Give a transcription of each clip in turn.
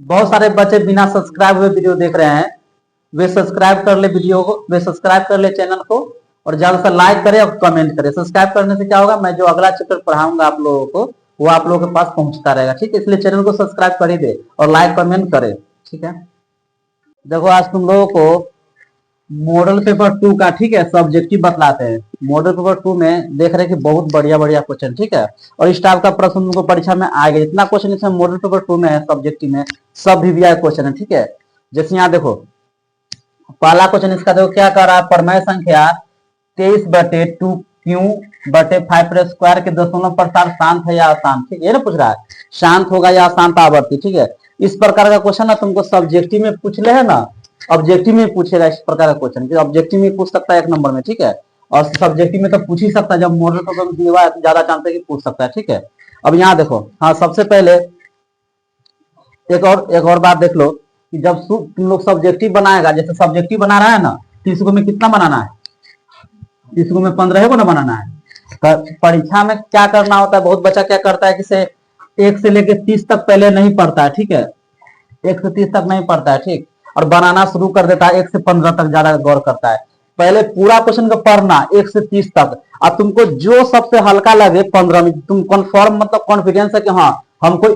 बहुत सारे बच्चे बिना सब्सक्राइब हुए वीडियो देख रहे हैं। वे सब्सक्राइब कर ले वीडियो को, वे सब्सक्राइब कर ले चैनल को और ज्यादा से लाइक करें और कमेंट करें। सब्सक्राइब करने से क्या होगा, मैं जो अगला चैप्टर पढ़ाऊंगा आप लोगों को वो आप लोगों के पास पहुंचता रहेगा। ठीक है, इसलिए चैनल को सब्सक्राइब कर ही दे और लाइक कमेंट करे। ठीक है, देखो आज तुम लोगों को मॉडल पेपर 2 का, ठीक है, सब्जेक्टिव बतलाते हैं। मॉडल पेपर 2 में देख रहे हैं कि बहुत बढ़िया बढ़िया क्वेश्चन, ठीक है, और इस टाइप का प्रश्न तुमको परीक्षा में आएगा। जितना क्वेश्चन इसमें मॉडल पेपर 2 में है सब्जेक्टिव में, सब VVI क्वेश्चन है। ठीक है, जैसे यहाँ देखो पहला क्वेश्चन इसका, देखो क्या कर रहा है, परमेय संख्या 23/2Q/5 के दशमलव प्रसार शांत है या अशांत। ठीक है, ये ना पूछ रहा है, शांत होगा या अशांत आवर्ती। ठीक है, इस प्रकार का क्वेश्चन ना तुमको सब्जेक्टिव में पूछ ले है ना, ऑब्जेक्टिव में पूछेगा इस प्रकार का क्वेश्चन। ऑब्जेक्टिव में पूछ सकता है 1 नंबर में। ठीक है, और सब्जेक्टिव में तो पूछ ही सकता है, जब मॉडल पेपर दिया हुआ है ज्यादा चांस है कि पूछ सकता है। ठीक है, अब यहाँ देखो, हाँ सबसे पहले एक और बात देख लो कि जब तुम लोग सब्जेक्टिव बनाएगा, जैसे सब्जेक्टिव बना रहा है ना, 30 को में कितना बनाना है, 30 को में 15 को ना बनाना है। परीक्षा में क्या करना होता है, बहुत बच्चा क्या करता है कि से 1 से लेके 30 तक पहले नहीं पढ़ता है। ठीक है, 1 से 30 तक नहीं पढ़ता है, ठीक, और बनाना शुरू कर देता है 1 से 15 तक ज्यादा गौर करता है। पहले पूरा क्वेश्चन को पढ़ना 1 से 30 तक, अब तुमको जो सबसे हल्का लगे 15 में तुम कन्फर्म, मतलब कॉन्फिडेंस है कि हाँ हमको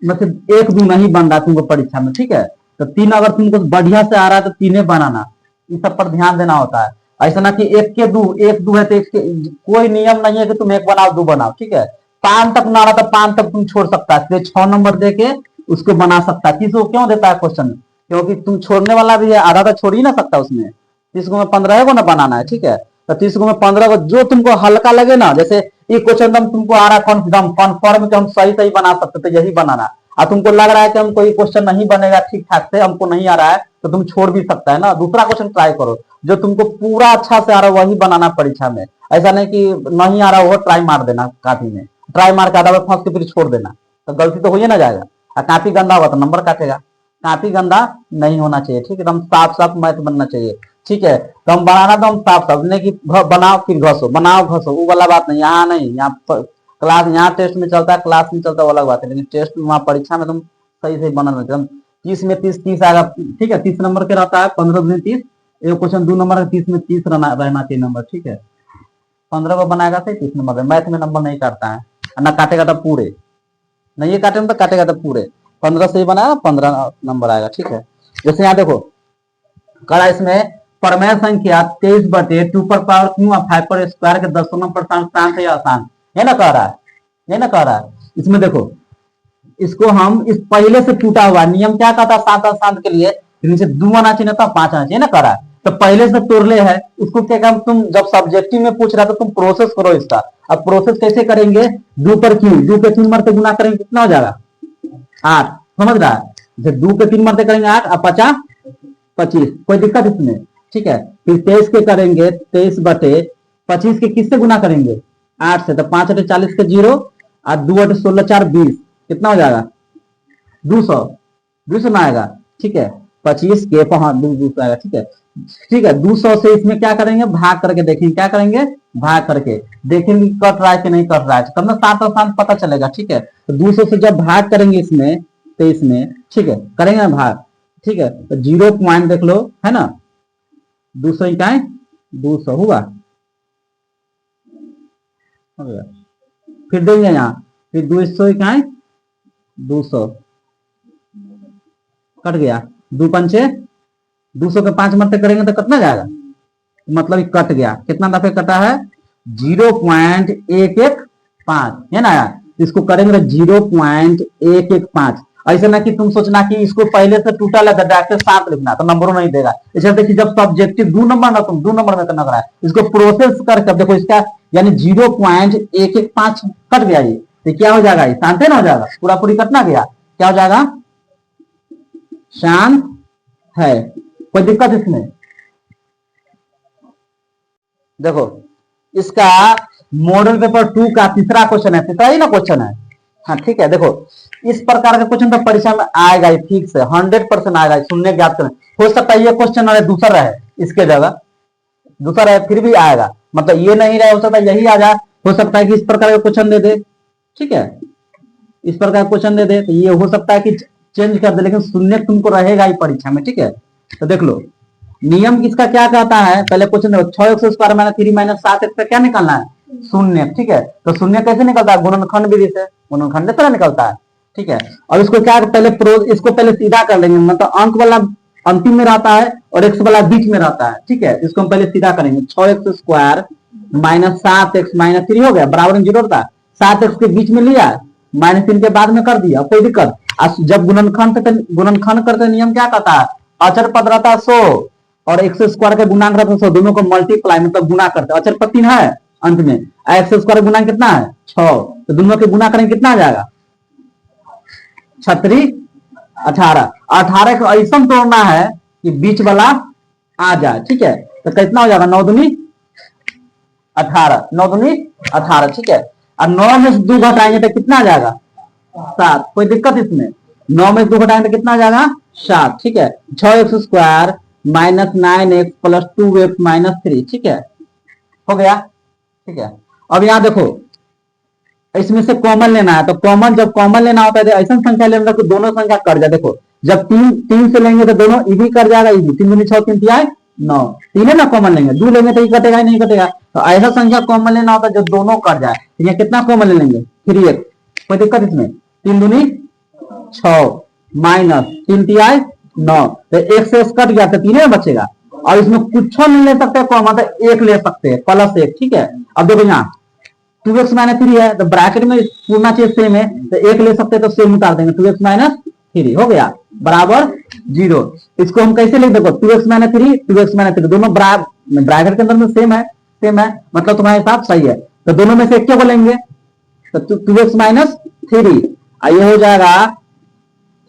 मतलब 1-2 नहीं बन रहा तुमको परीक्षा में। ठीक है, तो 3 अगर तुमको बढ़िया से आ रहा है तो 3 बनाना, इस सब पर ध्यान देना होता है। ऐसा ना कि 1 के 2 है तो कोई नियम नहीं है कि तुम 1 बनाओ 2 बनाओ। ठीक है, 5 तक ना आ रहा तो 5 तक तुम छोड़ सकता है, 6 नंबर दे के उसको बना सकता है। 30 को क्यों देता है क्वेश्चन, क्योंकि तुम छोड़ने वाला भी है, आधा तो छोड़ ही ना सकता उसमें। 30 को में 15 को ना बनाना है। ठीक है, तो 30 को में 15 को जो तुमको हल्का लगे ना, जैसे ये क्वेश्चन तुमको आ रहा है कॉन्फर्म कि हम सही बना सकते, तो यही बनाना। और तुमको लग रहा है कि हमको ये क्वेश्चन नहीं बनेगा ठीक ठाक से, हमको नहीं आ रहा है, तो तुम छोड़ भी सकता है ना, दूसरा क्वेश्चन ट्राई करो जो तुमको पूरा अच्छा से आ रहा है वही बनाना परीक्षा में। ऐसा नहीं कि नहीं आ रहा वो ट्राई मार देना कॉपी में, ट्राई मार के आधा में फंस के फिर छोड़ देना, तो गलती तो हो ही ना जाएगा। और कॉपी गंदा होगा तो नंबर काटेगा। कॉपी गंदा नहीं होना चाहिए। ठीक है, एकदम साफ साफ मैथ बनना चाहिए। ठीक है, तो हम बनाना तो हम साफ साफ, नहीं कि बनाओ फिर घसो, बनाओ घसो, वो वाला बात नहीं। यहाँ नहीं, यहाँ क्लास, यहाँ टेस्ट में चलता है, क्लास में चलता है, वो अलग बात है, लेकिन टेस्ट में वहाँ परीक्षा में तुम सही बनाना चाहिए। 30 में 30 आएगा। ठीक है, 30 नंबर के रहता है, 15 में 30, एक क्वेश्चन 2 नंबर 30 में 30 रहना चाहिए नंबर। ठीक है, 15 को बनाएगा सही 30 नंबर में। मैथ में नंबर नहीं काटता है, ना काटेगा तो पूरे, नहीं काटेगा तो काटेगा तो पूरे। 15 से ही बनाया 15 नंबर आएगा। ठीक है, जैसे यहाँ देखो कड़ा, इसमें परमेय संख्या 23/2 के दशमलव प्रसार शांत है या अशांत, है ना कह रहा है, है ना कह रहा है। इसमें देखो, इसको हम इस पहले से टूटा हुआ नियम क्या कहता है शांत अशांत के लिए, नीचे 2 आना चाहिए था 5 आना चाहिए ना कह रहा है, तो पहले से तोड़ले है उसको क्या काम, तुम जब सब्जेक्टिव में पूछ रहा था तुम प्रोसेस करो इसका। अब प्रोसेस कैसे करेंगे, 2 पर क्यू, 2 के 3 मरते गुना करेंगे कितना हो जाएगा 8, समझ रहा है। 2 के 3 मरते करेंगे 8 और 50 25, कोई दिक्कत इसमें। ठीक है, फिर 23 के करेंगे 23/25 के किससे गुना करेंगे 8 से, तो 5 8 40 के 0 और 2 8 16 4 20, कितना हो जाएगा 200 में आएगा। ठीक है, 25 के 200 आएगा। ठीक है, ठीक है, 200 से इसमें क्या करेंगे, भाग करके देखेंगे, क्या करेंगे भाग करके देखेंगे कट रहा है कि नहीं कट रहा है, तब ना सात और सात पता चलेगा। ठीक है, तो 200 से जब भाग करेंगे इसमें, तो इसमें ठीक है करेंगे ना भाग। ठीक है, तो 0 पॉइंट देख लो, है ना, 200 इकाई 200 हुआ, फिर देंगे यहाँ, फिर 200 इकाई 200 कट गया, 2 पंचे 200 के 5 मरते करेंगे तो कितना जाएगा, मतलब कट गया, कितना दफे कटा है 0.115, है ना यार। इसको करेंगे 0.115। ऐसे ना कि तुम सोचना कि इसको पहले से टूटा लगा डायरेक्ट 7 लिखना तो नंबर नहीं देगा। इसे देखिए जब सब्जेक्टिव 2 नंबर ना तुम 2 नंबर में करना है, इसको प्रोसेस करके देखो इसका, यानी 0.115 कट गया, ये तो क्या हो जाएगा, शांत है ना हो जाएगा, पूरा पूरी कटना गया, क्या हो जाएगा शांत है। कोई दिक्कत इसमें, देखो इसका मॉडल पेपर 2 का तीसरा क्वेश्चन है, तीसरा ही ना क्वेश्चन है। हाँ ठीक है, देखो इस प्रकार का क्वेश्चन तो परीक्षा में आएगा ही, ठीक से 100% आएगा, सुनने के याद करें। हो सकता है ये क्वेश्चन अगर दूसरा रहे, इसके जगह दूसरा रहे फिर भी आएगा, मतलब ये नहीं रहे, हो सकता है यही आ जाए, हो सकता है कि इस प्रकार का क्वेश्चन दे दे। ठीक है, इस प्रकार का क्वेश्चन दे दे, तो ये हो सकता है कि चेंज कर दे, लेकिन शून्य तुमको रहेगा ही परीक्षा में, ठीक है। तो देख लो नियम किसका क्या कहता है, पहले क्वेश्चन देखो, 6x² माइनस 3 माइनस 7x का क्या निकालना है, शून्य, ठीक है। तो शून्य कैसे निकलता है, गुणनखंड विधि से, गुणनखंड तरह निकलता है, ठीक है। और इसको क्या पहले इसको पहले सीधा कर लेंगे, मतलब अंक वाला अंतिम में रहता है और एक्स वाला बीच में रहता है, ठीक है। इसको हम पहले सीधा करेंगे, 6x² माइनस 7x माइनस 3 हो गया, बराबर में 0 होता है, 7x के बीच में लिया, -3 के बाद में कर दिया, कोई दिक्कत। जब गुणनखंड करते नियम क्या कहता है, अचर पद रहता 100 और x² का गुणांक रहता 100, दोनों को मल्टीप्लाई मतलब गुना करते हैं, अचर पद 3 है अंत में, x² गुणांक कितना है 6, तो दोनों के गुना करेंगे कितना आ जाएगा, 36 18, 18 को ऐसा तोड़ना है कि बीच वाला आ जाए, ठीक है। तो कितना हो जाएगा, 9 दूनी 18, 9 दूनी 18, ठीक है। और 9 में से 2 घटाएंगे तो कितना आ जाएगा 7, कोई दिक्कत इसमें, 9 में से 2 घटाएंगे तो कितना आ जाएगा 7, ठीक है। 6x² minus 9x plus 2x minus 3, ठीक है, हो गया, ठीक है। अब यहाँ देखो इसमें से कॉमन लेना है, तो कॉमन जब कॉमन लेना होता है ऐसा संख्या लेना तो दोनों संख्या कट जाए, देखो जब 3 से लेंगे तो दोनों इजी कट जाएगा, इजी 3 दूनी 6 3 तिहाई 9, 3 है ना कॉमन लेंगे, 2 लेंगे तो ये कटेगा ही नहीं कटेगा, तो ऐसा संख्या कॉमन लेना होता है जो दोनों कट जाए, तो यहाँ कितना कॉमन ले लेंगे 3x, कोई दिक्कत इसमें, 3 दूनी 6 माइनस 3 तिहाई 9, तो एक से कट गया तो 3 बचेगा, और इसमें कुछ नहीं ले सकते कॉमन, तो 1 ले सकते हैं प्लस 1, ठीक है। अब देखो यहाँ 2x माइनस 3 है, तो ब्रैकेट में पूर्णा चीज सेम है, तो 1 ले सकते हैं तो सेम उतार देंगे, 2x माइनस 3 हो गया बराबर 0। इसको हम कैसे लिख, देखो 2x माइनस 3 2x माइनस 3 दोनों ब्रैकेट के अंदर में सेम है, मतलब तुम्हारे हिसाब सही है, तो दोनों में से एक क्या बोलेंगे, तो 2x माइनस 3, ये हो जाएगा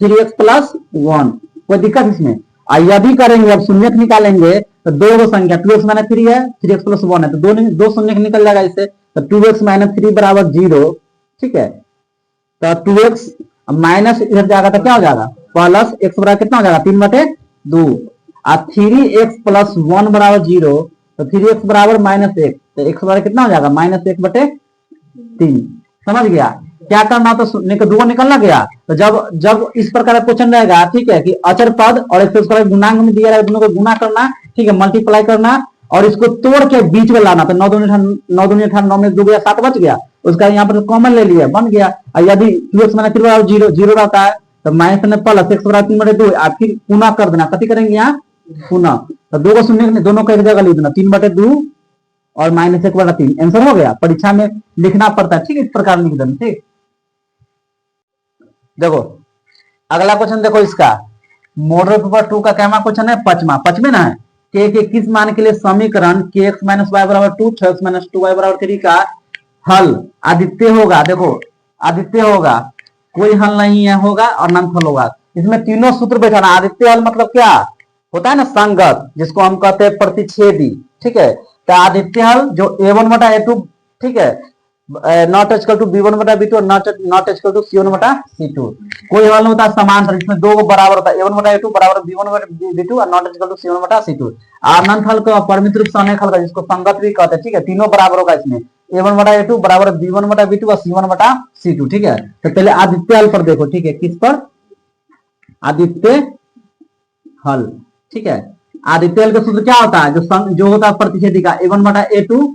3x प्लस 1, कोई दिक्कत इसमें। यदि करेंगे अब शून्य निकालेंगे तो दो संख्या 2x माइनस 3 है 3x प्लस 1 है, तो दो शून्य निकल जाएगा इससे, तो 2x माइनस 3 बराबर 0, ठीक है। तो 2x माइनस इधर जाएगा तो क्या हो जाएगा प्लस x बराबर कितना हो जाएगा 3/2, और 3x प्लस 1 बराबर 0, तो 3x बराबर -1, तो x बराबर कितना हो जाएगा -1/3, समझ गया। क्या करना तो शून्य का 2 निकलना गया, तो जब इस प्रकार का क्वेश्चन रहेगा, ठीक है, कि अचर पद और x² गुणांक में दिया रहेगा, दोनों को गुना करना, ठीक है, मल्टीप्लाई करना और इसको तोड़ के बीच में लाना, तो 9 दूनी 18 9 में 2 गया 7 बच गया, उसका यहाँ पर कॉमन ले लिया बन गया। और यदि 2x माइनस 3 बराबर 0 रहता है तो माइनस में प्लस x बराबर 3/2, आप फिर गुना कर देना, कथी करेंगे यहाँ गुना, तो 2 को शून्य दोनों को एक जगह लिख देना, 3/2 और -1/3, आंसर हो गया। परीक्षा में लिखना पड़ता है, ठीक है, इस प्रकार लिख देना, ठीक। देखो अगला क्वेश्चन देखो इसका, मॉडल पेपर 2 का कैमा क्वेश्चन है, पचमे ना है, के किस मान के लिए समीकरण kx माइनस वाई बराबर 2 6x माइनस 2y बराबर 3 का हल आदित्य होगा। देखो आदित्य होगा, कोई हल नहीं है होगा और अनंत हल होगा, इसमें तीनों सूत्र बैठाना। आदित्य हल मतलब क्या होता है ना, संगत, जिसको हम कहते हैं प्रतिच्छेदी, ठीक है। तो आदित्य हल जो a1/a2, ठीक है, नॉट इक्वल टू b1/b2 और नॉट इक्वल टू c1/c2, कोई हल नहीं होता समांतर, इसमें दो बराबर होता है, a1/a2 बराबर b1/b2 और नॉट इक्वल टू c1/c2। अनंत हल का परिमित रूप से अनेक हल का, जिसको संगत भी कहते हैं, ठीक है, तीनों बराबर होगा इसमें, a1/a2 बराबर b1/b2 और c1/c2, ठीक है। तो पहले आदित्य हल पर देखो, ठीक है, किस पर, आदित्य हल, ठीक है। आदित्य हल का सूत्र क्या होता है, जो होता है प्रतिच्छेदी का, a1/a2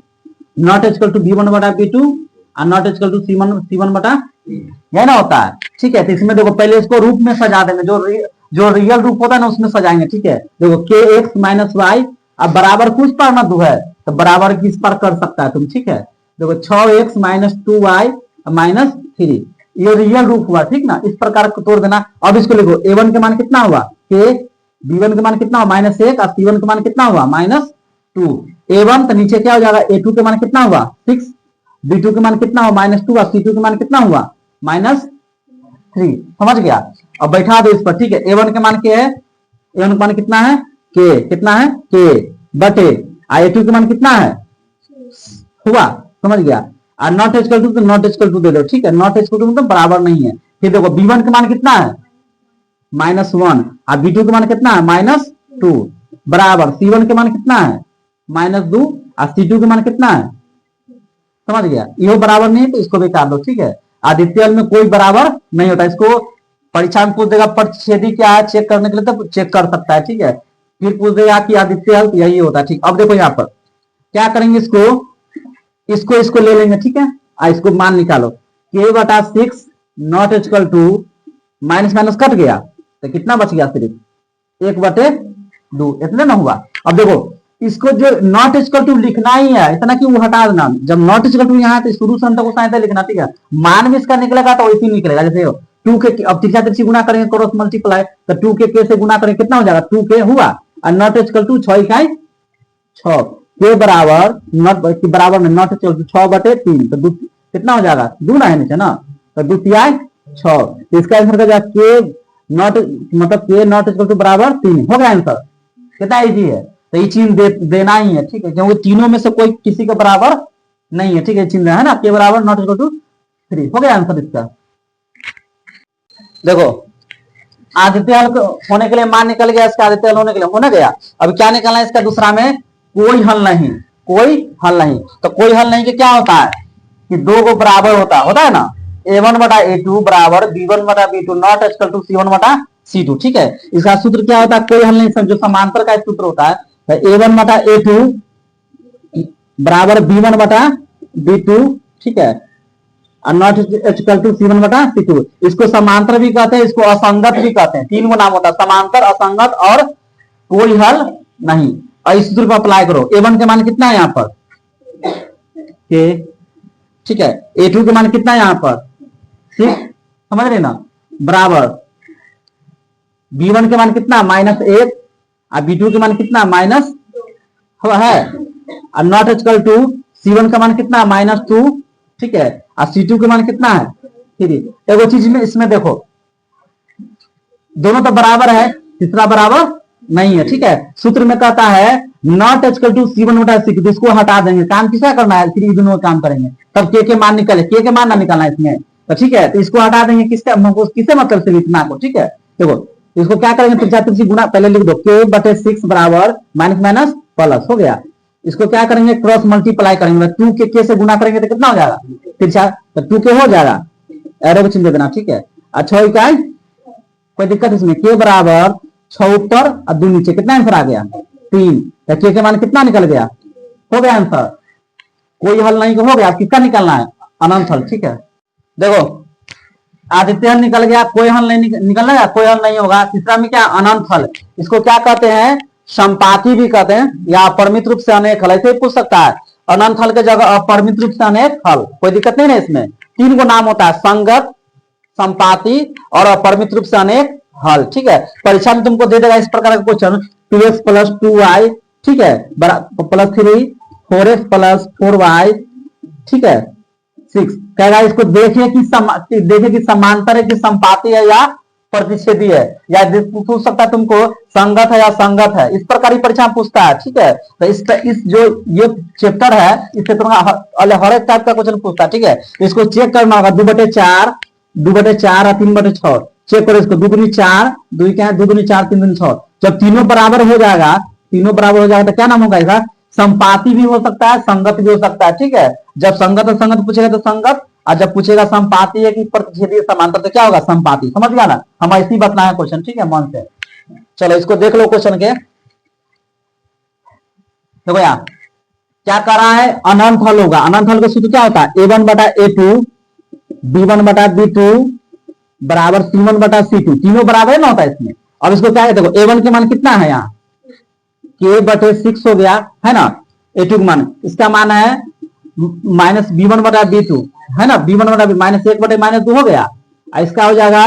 not equal to b1/b2 और नॉट इक्वल टू c1/, यह ना होता है, ठीक है। तो इसमें देखो पहले इसको रूप में सजा देंगे, जो रियल रूप होता है ना उसमें सजाएंगे, ठीक है। देखो kx माइनस वाई, अब बराबर कुछ पर ना 2 है, तो बराबर किस पर कर सकता है तुम, ठीक है। देखो 6x माइनस 2y माइनस 3, ये रियल रूप हुआ, ठीक ना, इस प्रकार को तोड़ देना। अब इसको लिखो, a1 के मान कितना हुआ k, b1 के मान कितना हुआ -1 और c1 के मान कितना हुआ -2, a1 तो नीचे क्या हो जाएगा, a2 के मान कितना हुआ 6, b2 के मान कितना हुआ -2 और c2 के मान कितना हुआ -3, समझ गया। अब बैठा दो इस पर, ठीक है। a1 के मान क्या है, a1 के मान कितना है k, कितना है k बटे a2 के मान कितना है हुआ, समझ गया। और नॉट इक्वल टू तो नॉट इक्वल टू दे दो, ठीक है, नॉट इक्वल टू मतलब बराबर नहीं है। फिर देखो b1 के मान कितना है -1 और b2 के मान कितना है -2 बराबर c1 के मान कितना है -2 और c2 के मान कितना है, समझ गया। ये बराबर नहीं है तो इसको भी काट दो, ठीक है। आदित्य हल में कोई बराबर नहीं होता, इसको परीक्षा में पूछ देगा प्रतिच्छेदी क्या है, चेक करने के लिए तो चेक कर सकता है, ठीक है। फिर पूछ देगा कि आदित्य हल, यही होता है, ठीक। अब देखो यहाँ पर क्या करेंगे, इसको ले लेंगे, ठीक है। इसको मान निकालो, k/6 not equal to minus minus cut गया तो कितना बच गया, सिर्फ 1/2, इतने ना हुआ। अब देखो इसको जो नॉट इक्वल टू लिखना ही है, इतना कि वो हटा देना। जब नॉट इक्वल टू यहाँ है तो शुरू से अंत को साइड लिखना, ठीक है। मान भी इसका निकलेगा तो वैसे ही निकलेगा, जैसे 2 के अब तीसरा तिरछी गुना करेंगे क्रॉस मल्टीप्लाई, तो 2 के से गुना करेंगे कितना हो जाएगा, 2k हुआ, और नॉट इक्वल टू 6 इकाई 6, के बराबर नॉट बराबर में नॉट इक्वल टू 6/3, तो कितना हो जाएगा, 2 ना है नीचे ना, तो 2 तिहाई 6, तो इसका आंसर का जाएगा के नॉट, मतलब के नॉट इक्वल टू बराबर 3, हो गया आंसर। कितना इजी है, तो ये चीज देना ही है, ठीक है, क्योंकि तीनों में से कोई किसी के बराबर नहीं है, ठीक है, चिन्ह है ना, के बराबर नॉट इक्वल टू 3, हो गया आंसर इसका। देखो आदित्य हल होने के लिए मान निकल गया, इसका आदित्य हल होने के लिए होने गया। अब क्या निकलना है इसका, दूसरा में कोई हल नहीं, कोई हल नहीं। तो कोई हल नहीं कि क्या होता है कि दो को बराबर होता है ना, a1/a2 बराबर b1/b2 not equal to c1/c2, ठीक है। इसका सूत्र क्या होता है, कोई हल नहीं, सब जो समांतर का सूत्र होता है, तो a1/a2 बराबर b1/b2, ठीक है, और नॉट इक्वल टू c1/c2। इसको समांतर भी कहते हैं, इसको असंगत भी कहते हैं, 3 गो नाम होता है, समांतर, असंगत और कोई हल नहीं। और इस सूत्र पर अप्लाई करो, a1 के मान कितना है यहाँ पर के, ठीक है, a2 के मान कितना है यहाँ पर 6, समझ रहे ना, बराबर b1 के मान कितना -1, और b2 के मान कितना माइनस है, और नॉट इक्वल टू c1 का मान कितना -2, ठीक है, और c2 के मान कितना है 3। एगो चीज में इसमें देखो, दोनों तो बराबर है, तीसरा बराबर नहीं है, ठीक है। सूत्र में कहता है नॉट इक्वल टू c1/c2, इसको हटा देंगे, काम किसका करना है, फिर दोनों काम करेंगे, तब के मान निकले, के मान ना निकालना है इसमें, तो ठीक है, तो इसको हटा देंगे, किसका किसे मतलब से इतना को, ठीक है। देखो इसको क्या करेंगे, त्रिज्या गुणा, पहले लिख दो k/6 बराबर माइनस माइनस प्लस, हो गया। इसको क्या करेंगे, क्रॉस मल्टीप्लाई करेंगे, 2 के से गुणा करेंगे तो कितना हो जाएगा, तिरछा, तो 2 के हो जाएगा, एरो को चिन्ह दे देना, ठीक है। अच्छा इकाई कोई दिक्कत इसमें, के बराबर 6 ऊपर और 2 नीचे, कितना आंसर आ गया 3, तो के मान कितना निकल गया, हो गया आंसर। कोई हल नहीं हो गया, किसका निकलना है, अनंत हल, ठीक है। देखो आदित्य हल निकल गया, कोई हल नहीं निकलना है, कोई हल नहीं होगा। तीसरा में क्या, अनंत हल, इसको क्या कहते हैं, संपाती भी कहते हैं, या अपरिमित रूप से अनेक हल, ऐसे पूछ सकता है। अनंत हल के जगह अपरिमित रूप से अनेक हल, कोई दिक्कत नहीं है इसमें। 3 गो नाम होता है, संगत, संपाती और अपरिमित रूप से अनेक हल, ठीक है। परीक्षा में तुमको दे देगा इस प्रकार का क्वेश्चन, 2x + 2y, ठीक है, +3 4x + 4y, ठीक है 6, कहेगा इसको देखिए कि समांतर है कि संपाती है या प्रतिच्छेदी है, या पूछ सकता है तुमको संगत है या संगत है, इस प्रकार की परीक्षा में पूछता है, ठीक है। तो इस जो ये चैप्टर है, इससे तुम्हारा हर एक टाइप का क्वेश्चन पूछता है, ठीक है। इसको चेक करना होगा, 2/4 2/4 और 3/6, चेक करो इसको, 2 दूनी 4, 2 क्या है 2 दूनी 4 3 दूनी 6, जब तीनों बराबर हो जाएगा, तो क्या नाम होगा इसका, संपाती भी हो सकता है, संगत भी हो सकता है, ठीक है। जब संगत और संगत पूछेगा तो संगत, और जब पूछेगा संपाती है कि प्रतिच्छेदी समांतर, तो क्या होगा संपाती, समझ गया ना, हम ऐसे ही बतलाए हैं क्वेश्चन, ठीक है, मन से। चलो इसको देख लो क्वेश्चन के, देखो यहाँ क्या कर रहा है, अनंत हल होगा। अनंत हल का सूत्र क्या होता है, a1/a2 b1/b2 बराबर c1/c2, तीनों बराबर है ना होता है इसमें। अब इसको क्या है, देखो a1 के मान कितना है यहाँ k/6 हो गया है ना, a2 के मान, इसका मान है -b1/b2 है ना, b1/b -1/-2 हो गया, इसका हो जाएगा,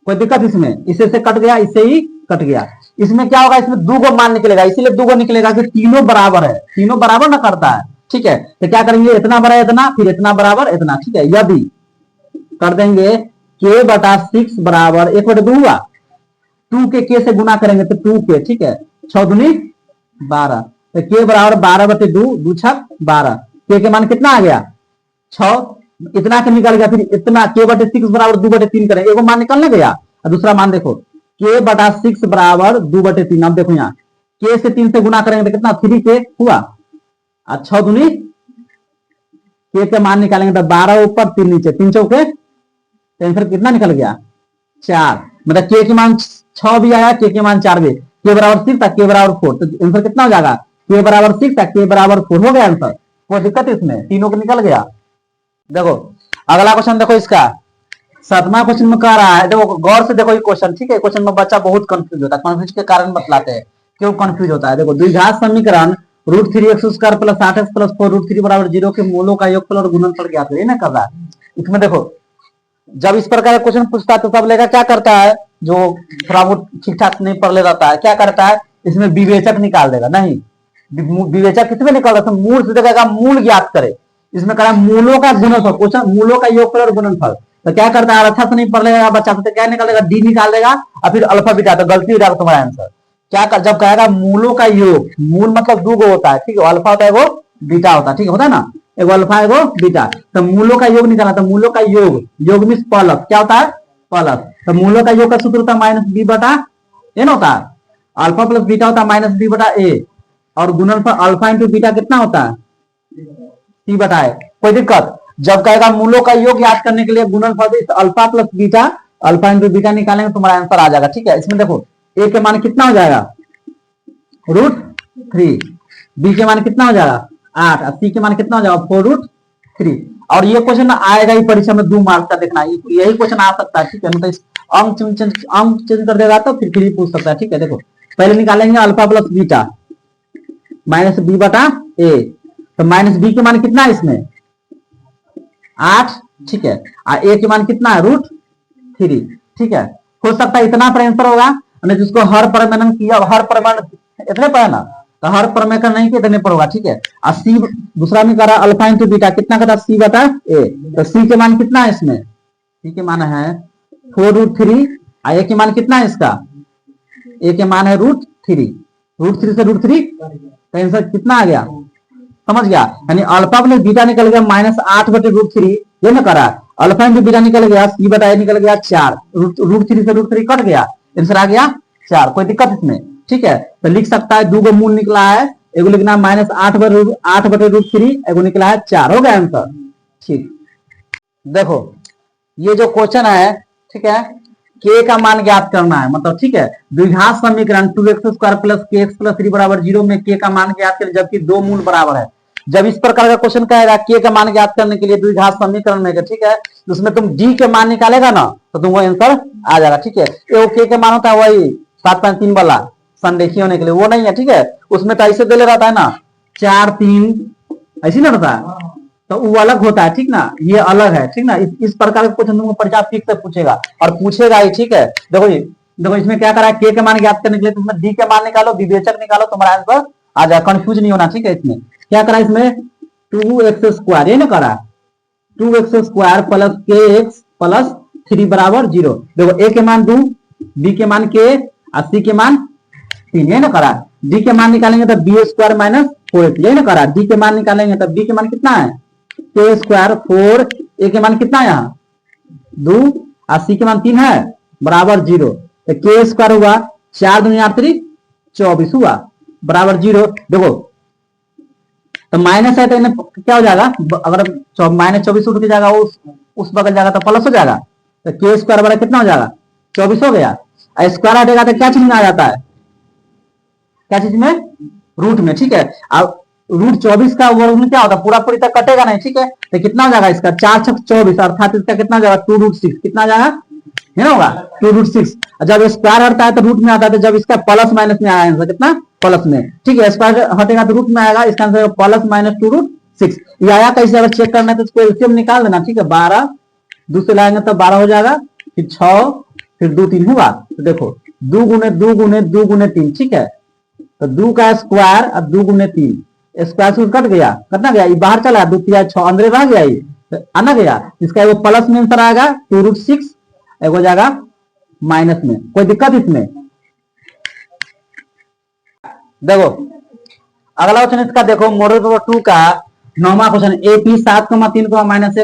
कोई दिक्कत इसमें, इससे से कट गया, इससे ही कट गया। इसमें क्या होगा, इसमें 2 गो मान निकलेगा, इसीलिए 2 गो निकलेगा कि तीनों बराबर है, तीनों बराबर ना करता है, ठीक है। तो क्या करेंगे, इतना बड़ा इतना, फिर इतना बराबर इतना, ठीक है। यदि कर देंगे k/6 बराबर 1/2 हुआ, 2 के से गुना करेंगे तो 2k, ठीक है, 6 दूनी 12, तो k बराबर 12/2, 2 छक 12, के मान कितना आ गया 6, इतना के निकल गया, फिर इतना k/6 बराबर 2/3 करेंगे, एगो मान निकलने गया, और दूसरा मान देखो k/6 बराबर 2/3। अब देखो यहाँ k से 3 से गुना करेंगे तो कितना 3k हुआ, और 6 दूनी k के मान निकालेंगे तो 12 ऊपर 3 नीचे, 3 चौके तो आंसर कितना निकल गया 4। मतलब के के मान 6 भी आया, के मान 4 भी, के बराबर 6 था, के बराबर 4, तो आंसर कितना हो जाएगा के बराबर 6 था, के बराबर 4 हो गया आंसर। कोई दिक्कत इसमें, तीनों को निकल गया। देखो अगला क्वेश्चन देखो इसका 7वां क्वेश्चन में कह रहा है, देखो गौर से देखो ये क्वेश्चन, ठीक है। क्वेश्चन में बच्चा बहुत कंफ्यूज होता है, कंफ्यूज के कारण बतलाते हैं क्यों कंफ्यूज होता है। देखो द्विघात समीकरण √3x² प्लस 8x प्लस 4 √3 बराबर 0 के मूलों का योगफल और गुणनफल ज्ञात करिए ना कर रहा है। इसमें देखो जब इस प्रकार का क्वेश्चन पूछता है तो सब लेगा क्या करता है, जो थोड़ा बहुत ठीक ठाक नहीं पढ़ ले रहता है, क्या करता है इसमें विवेचक निकाल देगा। नहीं, विवेचक कितने निकाल रहा है, मूल से देगा मूल ज्ञात करे। इसमें कह रहा है मूलों का गुणनफल, क्वेश्चन मूलों का योगफल और गुणनफल, तो क्या करता है अच्छा से नहीं पढ़ लेगा बच्चा, तो क्या निकालेगा डी निकाल देगा और फिर अल्फा बीटा, तो गलती हो जाएगा तुम्हारा आंसर। क्या कर, जब कहेगा मूलों का योग, मूल मतलब 2 गो होता है, ठीक है, अल्फा होता है वो बीटा होता है, ठीक है, होता है ना, एगो अल्फा एगो बीटा, तो मूलों का योग निकालना, तो मूलों का योग, योग मीन्स प्लस, क्या होता है प्लस, तो मूलों का योग का सूत्र होता है -b बटा ए ना होता है, अल्फा प्लस बीटा होता है -b बटा ए, और गुणनफल अल्फा इंटू बीटा कितना होता है सी बटा ए। कोई दिक्कत, जब कहेगा मूलों का योग याद करने के लिए गुणनफल alpha plus beta, alpha into beta निकालेंगे तुम्हारा आंसर आ जाएगा, ठीक है। इसमें देखो ए के मान कितना हो जाएगा √3, बी के मान कितना हो जाएगा 8, और सी के मान कितना हो जाएगा 4√3। और ये क्वेश्चन आएगा ही परीक्षा में 2 मार्क्स का, देखना यही क्वेश्चन आ सकता है, ठीक है, मतलब अंक चेंज कर देगा तो फिर ही पूछ सकता है, ठीक है। देखो पहले निकालेंगे अल्फा प्लस बीटा -b बटा ए, तो -b के मान कितना है इसमें 8, ठीक है, और ए के मान कितना है √3, ठीक है। हो सकता है इतना पर आंसर होगा, जिसको हर परिमाण किया, हर परिमाण इतने पर है ना, तो हर प्रमेय का नहीं कितने पर होगा, ठीक है। और सी दूसरा में करा अल्फा इंटू बीटा कितना कहता सी बटा ए, तो सी के मान कितना है इसमें, सी के मान है 4√3, और ए के मान कितना है इसका, ए के मान है √3, √3 से √3 तो आंसर कितना आ गया, समझ गया, यानी अल्फा प्लस बीटा निकल गया -8 बटे √3, ये ना करा, अल्फा इंटू बीटा निकल गया सी बटा ए निकल गया 4, √3 से √3 कट गया, आंसर आ गया 4। कोई दिक्कत इसमें, ठीक है, तो लिख सकता है 2 गो मूल निकला है, एगो लिखना -8 बटे √3, एगो निकला है 4, हो गया आंसर, ठीक। देखो ये जो क्वेश्चन है, ठीक है, के का मान ज्ञात करना है, मतलब ठीक है, द्विघात समीकरण 2x² प्लस kx प्लस 3 बराबर 0 में के का मान ज्ञात करें जबकि 2 मूल बराबर है। जब इस प्रकार का क्वेश्चन कहेगा के का मान ज्ञात करने के लिए द्विघात समीकरण में, ठीक है, उसमें तुम डी के मान निकालेगा ना तो तुमको आंसर आ जाएगा, ठीक है। ये के का मान होता है वही 7.3 वाला संरेखीय होने के लिए, वो नहीं है, ठीक है, उसमें तो ऐसे दे रहता है ना 4 3 ऐसी ना रहता है, तो वो अलग होता है, ठीक ना, ये अलग है, ठीक ना। इस प्रकार का क्वेश्चन तुमको परीक्षा फिक्स से पूछेगा और पूछेगा ही, ठीक है। देखो ये देखो इसमें क्या करा है, के मान ज्ञात करने के लिए तुम डी के मान निकालो, विवेचक निकालो, तुम्हारा आंसर आ जाए, कंफ्यूज नहीं होना, ठीक है। इसमें क्या करा, इसमें 2x² ये ना करा 2x² प्लस kx प्लस 3 बराबर 0। देखो ए के मान 2, बी के मान k और सी के मान 3, ये ना करा। डी के मान निकालेंगे तो b² माइनस 4, ये ना करा। डी के मान निकालेंगे तो बी के मान कितना है k² 4, ए के मान कितना है यहाँ 2 और सी के मान 3 है बराबर 0, तो k² हुआ 4 दूनी 8 3 24 हुआ बराबर 0। देखो तो माइनस है तो इन्हें क्या हो जाएगा, अगर -24 उठ के जाएगा उस बगल जाएगा तो प्लस हो जाएगा, तो k² बराबर कितना हो जाएगा 24 हो गया। स्क्वायर हटेगा तो क्या चीज में आ जाता है, क्या चीज में रूट में, ठीक है। अब √24 का वर्गमूल क्या होता है, पूरा पूरी तक कटेगा नहीं, ठीक है, तो कितना हो जाएगा इसका 4 6 24, अर्थात इसका कितना हो जाएगा 2√6, कितना जाएगा है ना होगा 2√6। जब स्क्वायर हटता है तो रूट में आता है, तो जब इसका प्लस माइनस में आया आंसर कितना प्लस में, ठीक है, स्क्वायर हटेगा तो रूट में आएगा, इसका आंसर प्लस माइनस 2√6। ये आया कैसे, अगर चेक करना है तो इसको एलसीएम निकाल देना, ठीक है, 12 2 से लाएंगे तो 12 हो जाएगा, फिर 6 फिर 2 3 हुआ, तो देखो 2 गुने 2 गुने 2 गुने 3, ठीक है, तो 2 का स्क्वायर और 2 गुने 3, स्क्वायर से कट गया, कितना गया, ये बाहर चला 2 3 6 अंदर रह गया, ये तो आना गया, इसका एगो प्लस में आंसर आएगा 2√6, एगो जाएगा माइनस में। कोई दिक्कत इसमें, देखो अगला क्वेश्चन इसका देखो मॉडल पेपर 2 का 9वां क्वेश्चन, एपी 7,3 -1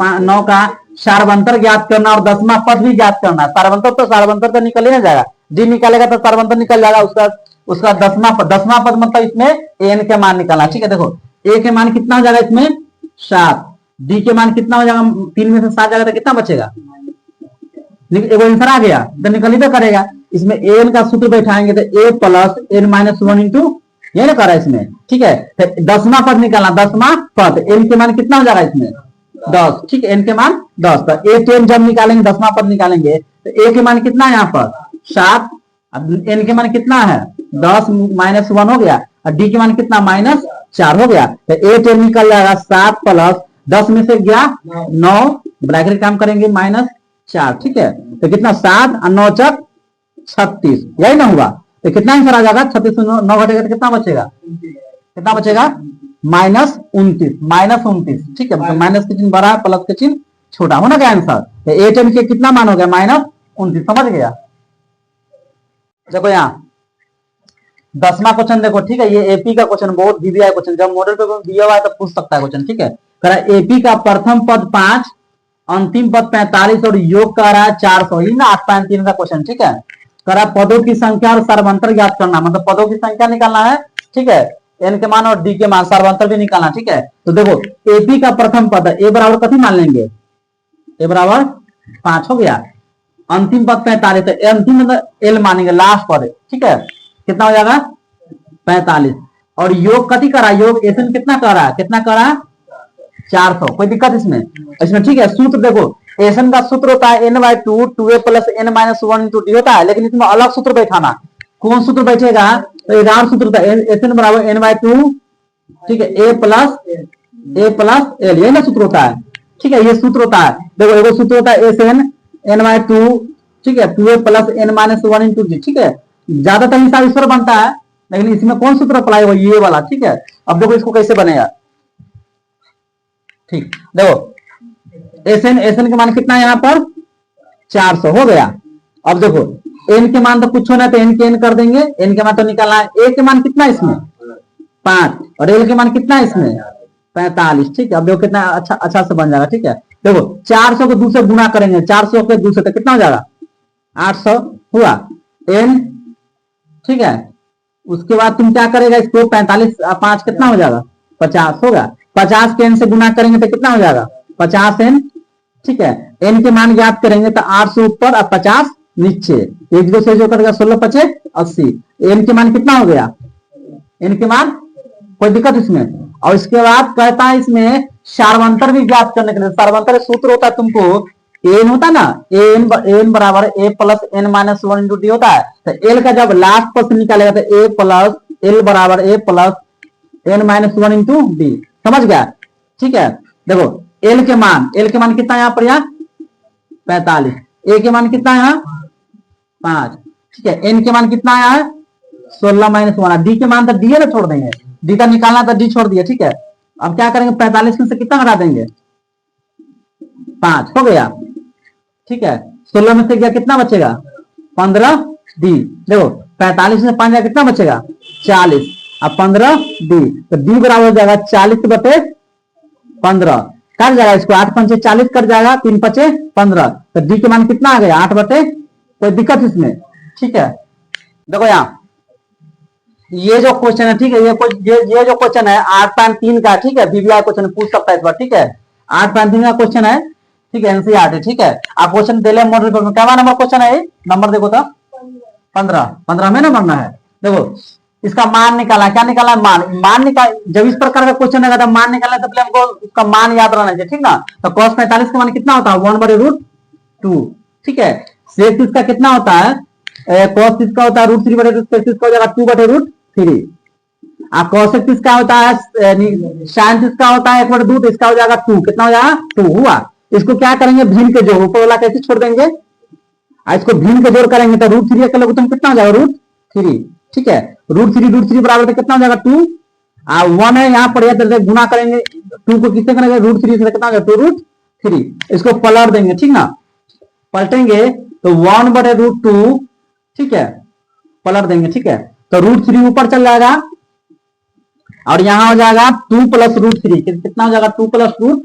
-9 का सार्वंतर ज्ञात करना और 10वां पद भी ज्ञात करना। सार्वंतर तो निकल ही ना जाएगा, डी निकालेगा तो सार्वंतर निकल जाएगा, उसका 10वां पद मतलब इसमें एन के मान निकालना, ठीक है। देखो ए के मान कितना हो जाएगा इसमें 7, डी के मान कितना हो जाएगा, 3 में से 7 जाएगा तो कितना बचेगा, एक आंसर आ गया तो निकल ही तो करेगा। इसमें एन का सूत्र बैठाएंगे तो ए प्लस एन माइनस 1 इंटू, ये ना करा इसमें, ठीक है। तो 10वां पद निकालना, 10वां पद, एन के मान कितना हो जाएगा इसमें 10, ठीक है, एन के मान 10। तो ए टेन जब निकालेंगे 10वां पद निकालेंगे तो ए के मान कितना है यहाँ पर 7, अब एन के मान कितना है 10 माइनस 1 हो गया, और डी के मान कितना -4 हो गया। तो ए टेन निकल जाएगा 7 प्लस 10 में से गया 9, ब्रैकेट काम करेंगे -4, ठीक है। तो कितना 7 और 9 चक 36, यही ना हुआ। तो कितना आंसर आ जाएगा, 36 से 9 घटेगा तो कितना बचेगा, कितना बचेगा -29, ठीक है। माइनस के चिन्ह बड़ा है, प्लस के चिन्ह छोटा, होना क्या आंसर। तो ए टेन के कितना मान हो गया -29, समझ गया। देखो यहाँ 10वां क्वेश्चन देखो, ठीक है, ये एपी का क्वेश्चन, बहुत वीवीआई क्वेश्चन, जब मॉडल पे दिया हुआ है तो पूछ सकता है क्वेश्चन, ठीक है। कह रहा है एपी का प्रथम पद 5, अंतिम पद 45 और योग कह रहा है 400, ही ना 8.3 का क्वेश्चन, ठीक है। कह रहा है पदों की संख्या और सर्वांतर ज्ञात करना, मतलब पदों की संख्या निकालना है, ठीक है, एन के मान और डी के मान, सर्वांतर भी निकालना, ठीक है। तो देखो एपी का प्रथम पद ए बराबर कथी मान लेंगे, ए बराबर 5 हो गया, अंतिम पद 45, तो अंतिम मतलब एल मानेंगे, लास्ट पद, ठीक है, कितना हो जाएगा 45, और योग कथी करा, योग एसन कितना करा, कितना करा 400, कोई दिक्कत इसमें, ठीक है। सूत्र देखो, एसन का सूत्र होता है n/2 2a plus n minus 1 into D होता है, लेकिन इसमें अलग सूत्र बैठाना, कौन सूत्र बैठेगा, तो एगार सूत्र होता है, एसन बराबर n/2, ठीक है, a प्लस एल, यही ना सूत्र होता है, ठीक है, ये सूत्र होता है। देखो एगो सूत्र होता है एसन n/2, ठीक है, 2a plus n minus 1 into D, ठीक है, ज्यादातर हिसाब इस पर बनता है, लेकिन इसमें कौन सूत्र अप्लाई हुआ, ये वाला, ठीक है। अब देखो इसको कैसे बनेगा, ठीक, देखो एन के मान कितना है यहाँ पर 400 हो गया। अब देखो एन के मान तो कुछ होना, तो एन के एन कर देंगे, एन के मान तो निकालना है, ए के मान कितना इसमें 5, और एल के मान कितना इसमें 45, ठीक है। अब देखो कितना अच्छा से बन जाएगा, ठीक है। देखो 400 को 2 से गुना करेंगे, 400 के 2 से तो कितना हो जाएगा 800 हुआ एन, ठीक है। उसके बाद तुम क्या करेगा, इसको 45 5 कितना हो जाएगा 50 होगा, 50 के एन से गुना करेंगे तो कितना हो जाएगा 50 एन, ठीक है। एन के मान ज्ञात करेंगे तो 800 ऊपर और 50 नीचे, 1 2 से जो कटेगा 16 5 80, एन के मान कितना हो गया, एन के मान, कोई दिक्कत इसमें। और इसके बाद कहता है इसमें सार्वंतर भी ज्ञात करने के लिए, सार्वंतर सूत्र होता है तुमको, एन होता है ना, एन बराबर A plus N minus 1 into D होता है। तो एल का जब लास्ट पर्सन निकालेगा तो ए प्लस एल बराबर A plus N minus 1 into D, समझ गया, ठीक है। देखो एल के मान कितना यहाँ पर, यहाँ 45, ए के मान कितना है यहाँ 5, ठीक है, एन के मान कितना आया है 16 माइनस 1, डी के मान तो डी ना छोड़ देंगे, डी का निकालना तो डी छोड़ दिया, ठीक है। अब क्या करेंगे 45 में से कितना हटा देंगे 5 हो गया, ठीक है। 16 में से गया कितना बचेगा 15 डी, देखो 45 में 5 कितना बचेगा 40, अब 15 डी, तो डी बराबर हो जाएगा 40/15, कट जाएगा इसको, 8 5 40 कट जाएगा, 3 5 15, तो डी के मान कितना आ गया 8/, कोई दिक्कत इसमें, ठीक है। देखो यहाँ ये जो क्वेश्चन है, ठीक है, ये जो क्वेश्चन है 8.3 का, ठीक है, वीवीआई क्वेश्चन पूछ सकता है इस बार, ठीक है, 8.3 का क्वेश्चन है, ठीक है, एनसीईआरटी, ठीक है। आप क्वेश्चन दे ले मॉडल पेपर में, क्या नंबर क्वेश्चन है, नंबर देखो तो 15 में ना बनना है। देखो इसका मान निकाला, क्या निकाला, मान निकाल, जब इस प्रकार का क्वेश्चन आएगा तो मान निकालना, तो पहले हमको उसका मान याद रहना चाहिए, ठीक ना। तो cos 45 का मान कितना होता है 1/√2, ठीक है। सेक इसका कितना होता है, cos इसका होता है √3/√2, इसका हो जाएगा 2/√3, cosec इसका होता है sin इसका होता है 1/2, इसका हो जाएगा 2, कितना हो जाएगा 2 हुआ। इसको क्या करेंगे भिन्न के जोड़, ऊपर वाला कैसे छोड़ देंगे, इसको भिन्न के जोड़ करेंगे तो √3 का लघुत्तम कितना हो जाएगा √3, ठीक है। √3 बराबर तो कितना हो जाएगा 2, 1 है यहाँ पर, तो गुना करेंगे 2 को किससे करेंगे √3 से, कितना हो जाएगा 2√3, इसको पलट देंगे, ठीक ना, पलटेंगे तो 1/√2, ठीक है, पलट देंगे, ठीक है। तो √3 ऊपर चल जाएगा और यहाँ हो जाएगा 2 + √3, कितना हो जाएगा 2 + √,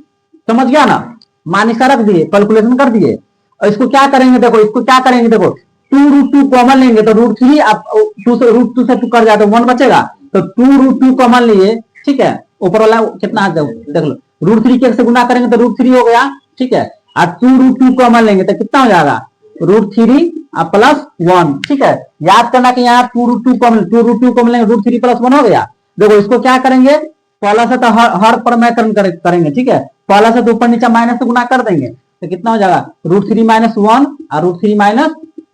समझ गया ना, मान इसका रख दिए, कैलकुलेशन कर दिए। और इसको क्या करेंगे, देखो इसको क्या करेंगे, देखो 2√2 कॉमन लेंगे तो √3, अब 2 से √2 से 2 कर जाए तो 1 बचेगा, तो 2√2 कॉमन लिए, ठीक है, ऊपर वाला कितना देख लो √3 के से गुना करेंगे तो √3 हो गया, ठीक है। और 2√2 कॉमन लेंगे तो कितना हो जाएगा, √3 प्लस 1, ठीक है। याद करना कि यहाँ 2√2 कॉमन लेंगे, √3 प्लस 1 हो गया। देखो इसको क्या करेंगे, पहला से तो हर पर में करेंगे, ठीक है। पहला से तो ऊपर नीचे माइनस से गुना कर देंगे तो कितना हो जाएगा, √3 - 1 और √3 -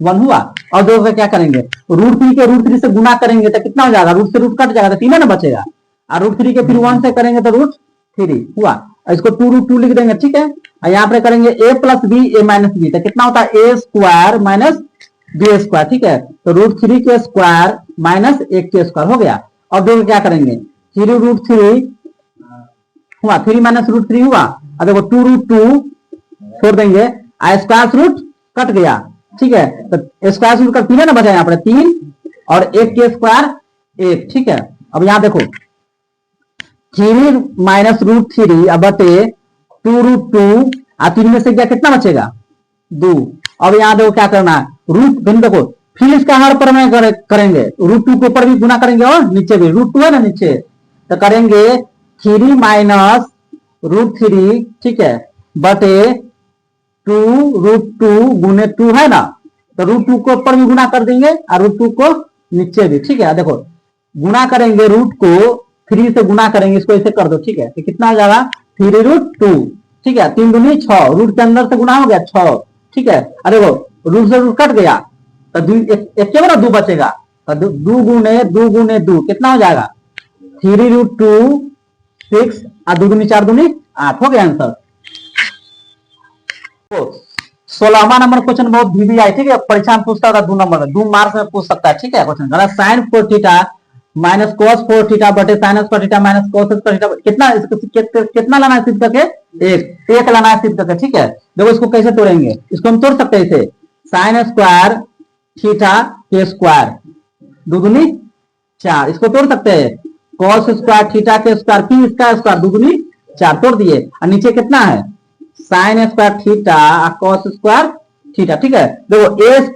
1 हुआ। और दो का क्या करेंगे, √3 के √3 से गुना करेंगे तो कितना हो जाएगा, रूट से रूट कट जाएगा तो 3 ना बचेगा। और √3 के फिर 1 से करेंगे तो √3 हुआ। इसको 2√2 लिख देंगे, ठीक है। और यहाँ पे करेंगे a + b a - b तो कितना होता है, a² - b², ठीक है। तो √3 के स्क्वायर माइनस 1 के स्क्वायर हो गया। और दो क्या करेंगे, 3√3 हुआ, 3 - √3 हुआ। और देखो 2√2 छोड़ देंगे, स्क्वायर रूट कट गया, ठीक है। तो स्क्वायर रूट का 3 ना बचा, यहाँ पर 3 और 1 के स्क्वायर 1, ठीक है। अब यहाँ देखो 3 - √3 अब बटे 2√2 और 3 में से क्या कितना बचेगा, 2। अब यहाँ देखो क्या करना है, रूट देखो फिर इसका हर पर में करेंगे, √2 के ऊपर भी गुना करेंगे और नीचे भी, √2 है ना नीचे, तो करेंगे 3 - √3, ठीक है, बटे 2√2 गुने 2 है ना, तो √2 को ऊपर भी गुना कर देंगे और √2 को नीचे भी, ठीक है। देखो गुना करेंगे, रूट को 3 से गुना करेंगे, इसको ऐसे कर दो, ठीक है। तो कितना हो जाएगा, 3√2, ठीक है। 3 दूनी 6, रूट के अंदर से गुना हो गया 6, ठीक है। अरे वो रूट से रूट कट गया तो एक के 2 बचेगा, तो 2 गुने 2 कितना हो जाएगा, 3√2 6 और 2 दूनी 4 दूनी 8 हो गया आंसर। 16वां नंबर क्वेश्चन बहुत VVI, ठीक है, परीक्षा में पूछता था 2 नंबर में, 2 मार्क्स में पूछ सकता है, ठीक है। क्वेश्चन sin 4θ - cos 4θ बटे sin square θ - cos square θ कितना लाना है सिद्ध करके, 1 लाना है सिद्ध करके, ठीक है। देखो इसको कैसे तोड़ेंगे, इसको हम तोड़ सकते हैं इसे, sin स्क्वायर थीटा के स्क्वायर 2 दूनी 4, इसको तोड़ सकते हैं, cos स्क्वायर थीटा के स्क्वायर फिर इसका स्क्वायर 2 दूनी 4 तोड़ दिए। और नीचे कितना है, sin स्क्वायर थीटा और cos स्क्वायर थीटा, ठीक है। देखो a² -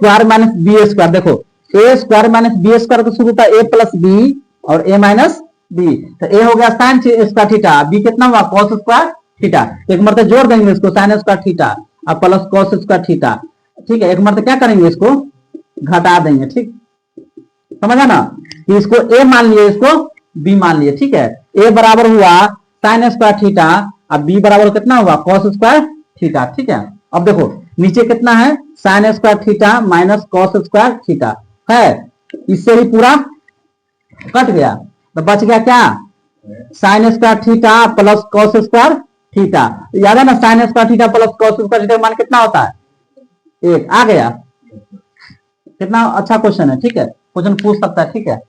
b², देखो a² - b² तो शुरू होता है a + b और a - b, तो a हो गया sin स्क्वायर थीटा, b कितना हुआ, cos स्क्वायर थीटा। एक मरते जोड़ देंगे इसको, sin स्क्वायर थीटा और प्लस cos स्क्वायर थीटा, ठीक है। एक मरते क्या करेंगे, इसको घटा देंगे, ठीक, समझा ना, कि इसको a मान लिए, इसको b मान लिए, ठीक है। a बराबर हुआ sin स्क्वायर थीटा और b बराबर कितना हुआ, cos स्क्वायर थीटा, ठीक है। अब देखो नीचे कितना है, sin square theta minus cos square theta है, इससे ही पूरा कट गया तो बच गया क्या, sin square theta plus cos square theta. याद है ना, sin square theta plus cos square theta मान कितना होता है, 1 आ गया। कितना अच्छा क्वेश्चन है, ठीक है, क्वेश्चन पूछ सकता है, ठीक है।